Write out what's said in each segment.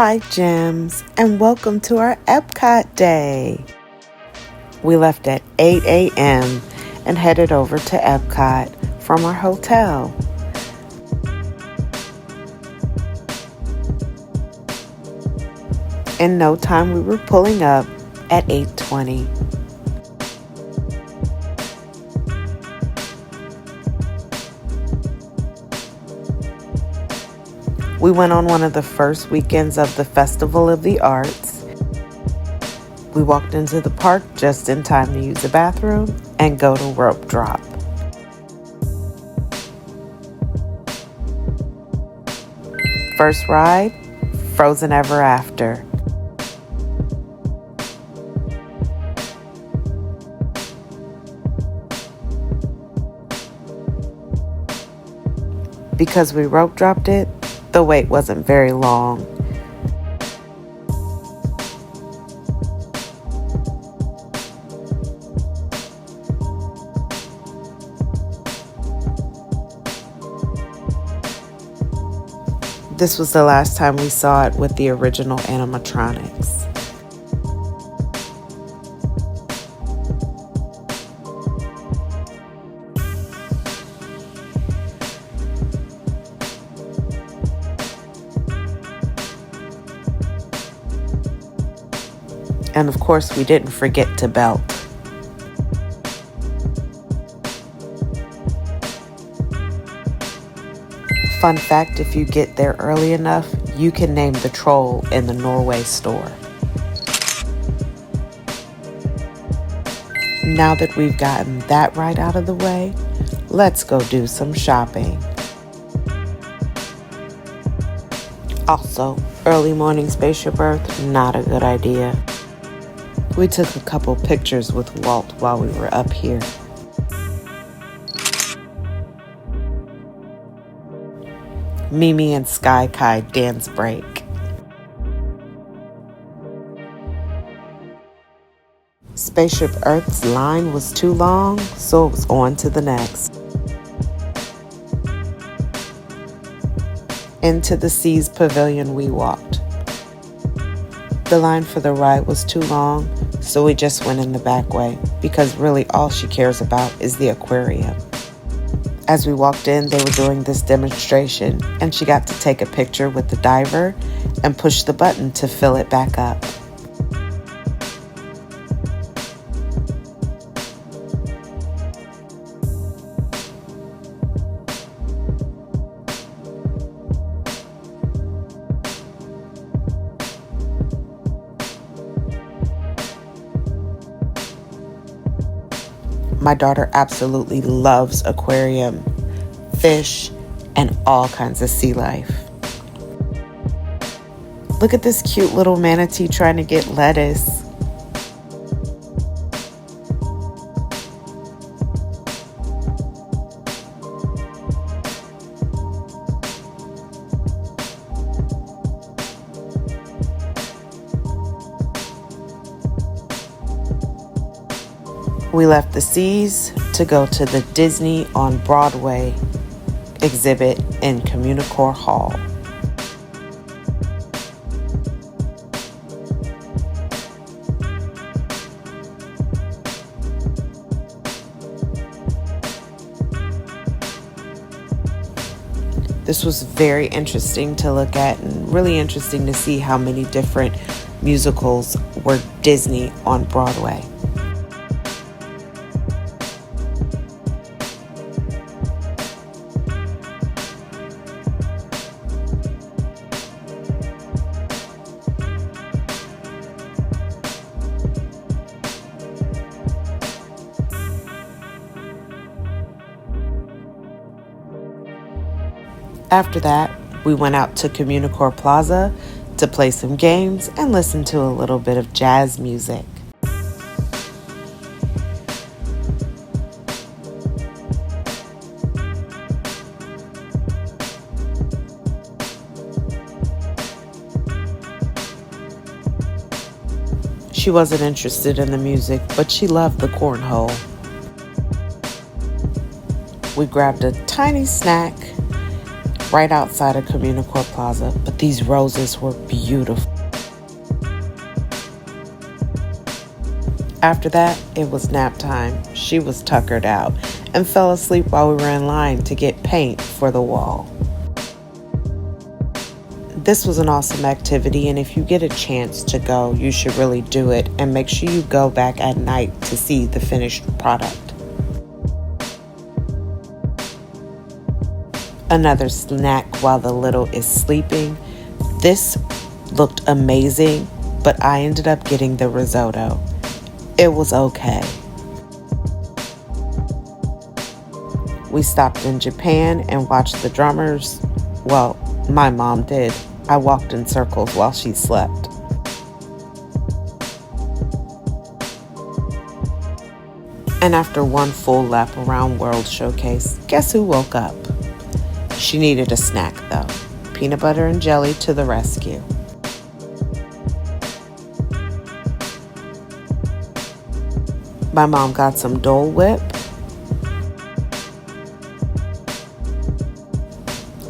Hi, Gems, and welcome to our Epcot day. We left at 8 a.m. and headed over to Epcot from our hotel. In no time, we were pulling up at 8:20. We went on one of the first weekends of the Festival of the Arts. We walked into the park just in time to use the bathroom and go to rope drop. First ride, Frozen Ever After. Because we rope dropped it, the wait wasn't very long. This was the last time we saw it with the original animatronics. And of course, we didn't forget to belt. Fun fact, if you get there early enough, you can name the troll in the Norway store. Now that we've gotten that right out of the way, let's go do some shopping. Also, early morning Spaceship Earth, not a good idea. We took a couple pictures with Walt while we were up here. Mimi and Sky Kai dance break. Spaceship Earth's line was too long, so it was on to the next. Into the Seas Pavilion we walked. The line for the ride was too long, so we just went in the back way because really all she cares about is the aquarium. As we walked in, they were doing this demonstration and she got to take a picture with the diver and push the button to fill it back up. My daughter absolutely loves aquarium, fish, and all kinds of sea life. Look at this cute little manatee trying to get lettuce. We left the seas to go to the Disney on Broadway exhibit in Communicore Hall. This was very interesting to look at and really interesting to see how many different musicals were Disney on Broadway. After that, we went out to Communicore Plaza to play some games and listen to a little bit of jazz music. She wasn't interested in the music, but she loved the cornhole. We grabbed a tiny snack right outside of Communicore Plaza, but these roses were beautiful. After that, it was nap time. She was tuckered out and fell asleep while we were in line to get paint for the wall. This was an awesome activity, and if you get a chance to go, you should really do it, and make sure you go back at night to see the finished product. Another snack while the little is sleeping. This looked amazing, but I ended up getting the risotto. It was okay. We stopped in Japan and watched the drummers. Well, my mom did. I walked in circles while she slept. And after one full lap around World Showcase, guess who woke up? She needed a snack though. Peanut butter and jelly to the rescue. My mom got some Dole Whip,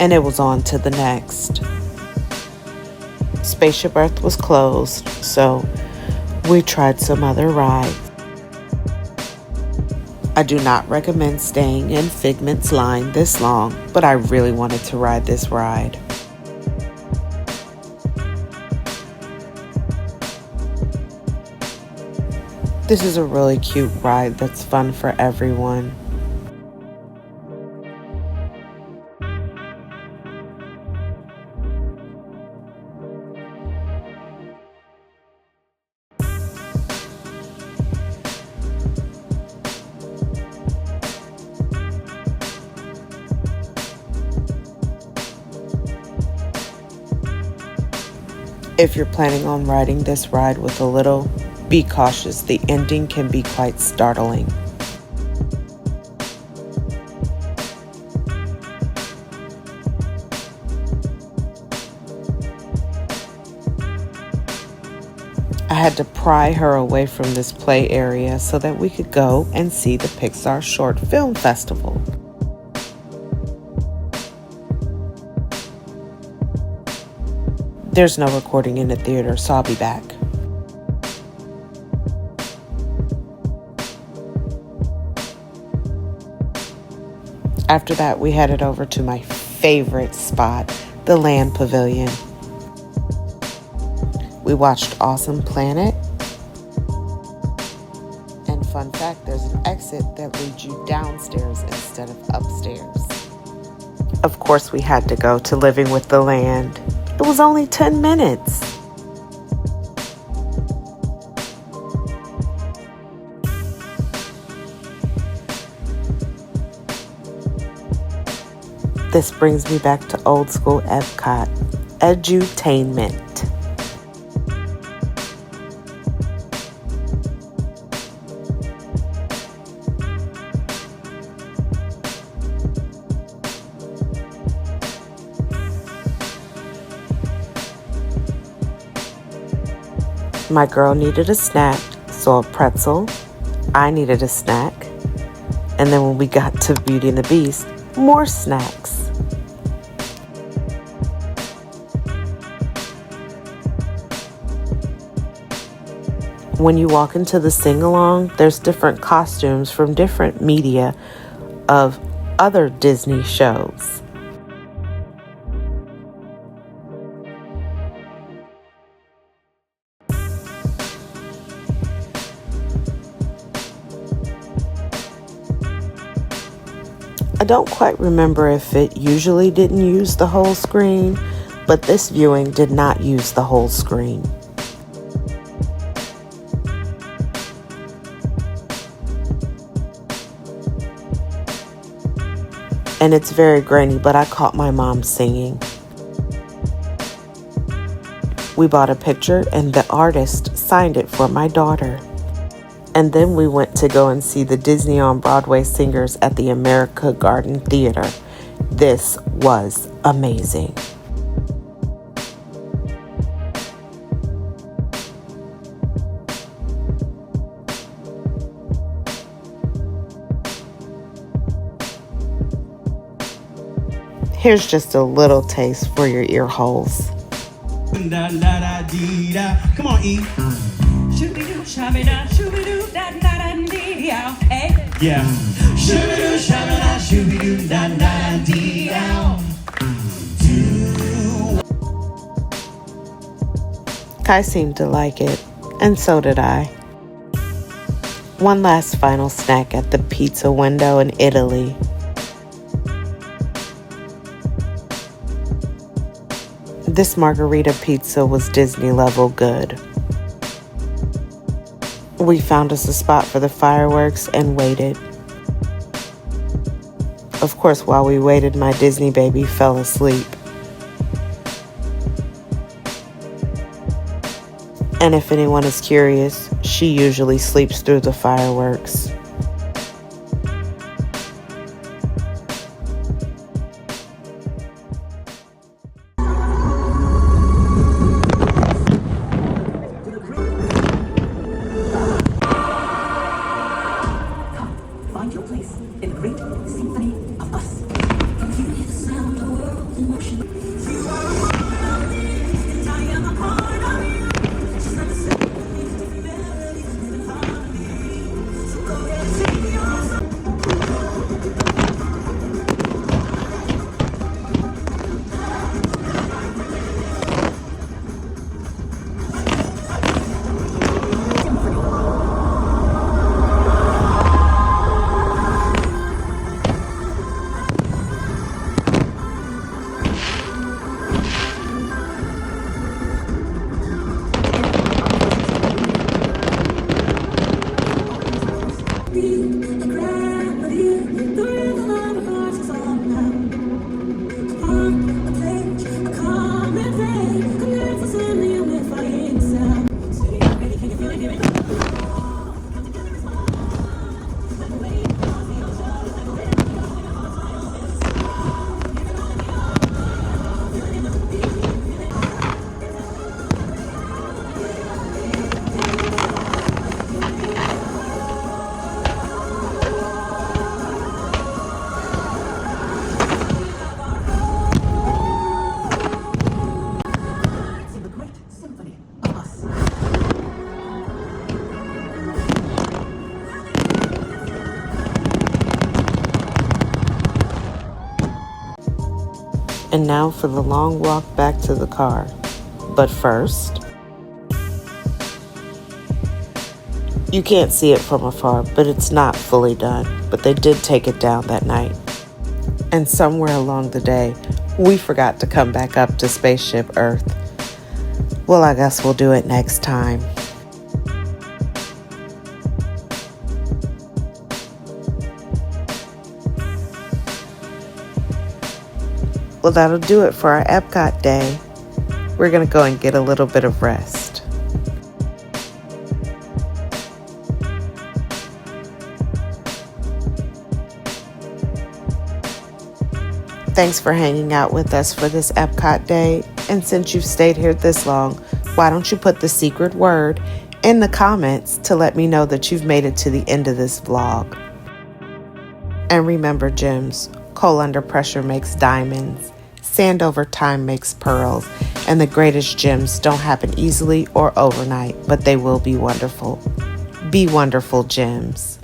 and it was on to the next. Spaceship Earth was closed, so we tried some other rides. I do not recommend staying in Figment's line this long, but I really wanted to ride this ride. This is a really cute ride that's fun for everyone. If you're planning on riding this ride with a little, be cautious. The ending can be quite startling. I had to pry her away from this play area so that we could go and see the Pixar Short Film Festival. There's no recording in the theater, so I'll be back. After that, we headed over to my favorite spot, the Land Pavilion. We watched Awesome Planet. And fun fact, there's an exit that leads you downstairs instead of upstairs. Of course, we had to go to Living with the Land. It was only 10 minutes. This brings me back to old school Epcot, edutainment. My girl needed a snack, so a pretzel. I needed a snack. And then when we got to Beauty and the Beast, more snacks. When you walk into the sing-along, there's different costumes from different media of other Disney shows. I don't quite remember if it usually didn't use the whole screen, but this viewing did not use the whole screen. And it's very grainy, but I caught my mom singing. We bought a picture and the artist signed it for my daughter. And then we went to go and see the Disney on Broadway singers at the America Garden Theater. This was amazing. Here's just a little taste for your ear holes. Come on, E. Shoo-be-doo, shabby-da, shoo-be-doo, da-da-da-dee-ow, hey? Yeah. Shoo-be-doo, shabby-da, shoo-be-doo, da-da-da-dee-ow. Kai seemed to like it, and so did I. One last final snack at the pizza window in Italy. This margarita pizza was Disney level good. We found us a spot for the fireworks and waited. Of course, while we waited, my Disney baby fell asleep. And if anyone is curious, she usually sleeps through the fireworks. Find your place in the great symphony of us. From here to the sound of the world in motion. You are a part of me, and I am a part of you. Just like the sound of the melodies in harmony. So go ahead and sing your song. And now for the long walk back to the car. But first, you can't see it from afar, but it's not fully done. But they did take it down that night. And somewhere along the day, we forgot to come back up to Spaceship Earth. Well, I guess we'll do it next time. Well, that'll do it for our Epcot day. We're gonna go and get a little bit of rest. Thanks for hanging out with us for this Epcot day. And since you've stayed here this long, why don't you put the secret word in the comments to let me know that you've made it to the end of this vlog. And remember, gems, coal under pressure makes diamonds. Sand over time makes pearls, and the greatest gems don't happen easily or overnight, but they will be wonderful. Be wonderful, gems.